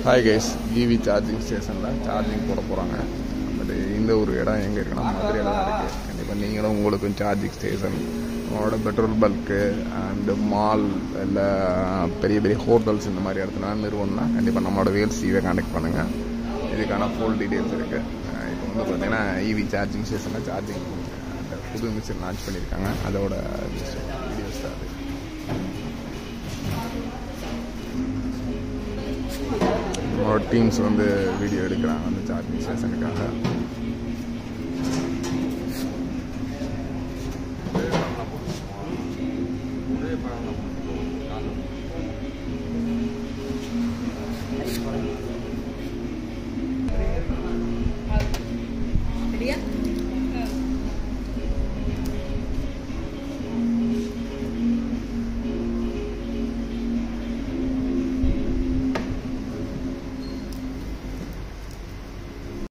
Hi guys, EV charging station charging போட போறாங்க. But இந்த ஒரு இடம் எங்க இருக்குன்னா மதுரையில தான் இருக்கு. கண்டிப்பா நீங்களும் உங்களுக்கு சார்ஜிங் ஸ்டேஷன் உங்களோட பெட்ரோல் பல்க்கு அண்ட் மால் இல்லை பெரிய பெரிய ஹோட்டல்ஸ் இந்த மாதிரி இடத்துல நிறுவனம்னா கண்டிப்பாக நம்மளோட வேல்சியை கான்டெக்ட் பண்ணுங்கள். இதுக்கான ஃபுல் டீட்டெயில்ஸ் இருக்குது. இப்போ வந்து பார்த்தீங்கன்னா இவி சார்ஜிங் ஸ்டேஷனில் சார்ஜிங் அந்த புது மிஷின் லான்ச் பண்ணியிருக்காங்க. அதோட வீடியோஸ் தான் அது. நம்மளோட டீம்ஸ் வந்து வீடியோ எடுக்கிறாங்க அந்த சார்ஜிங் ஸ்டேஷனுக்காக.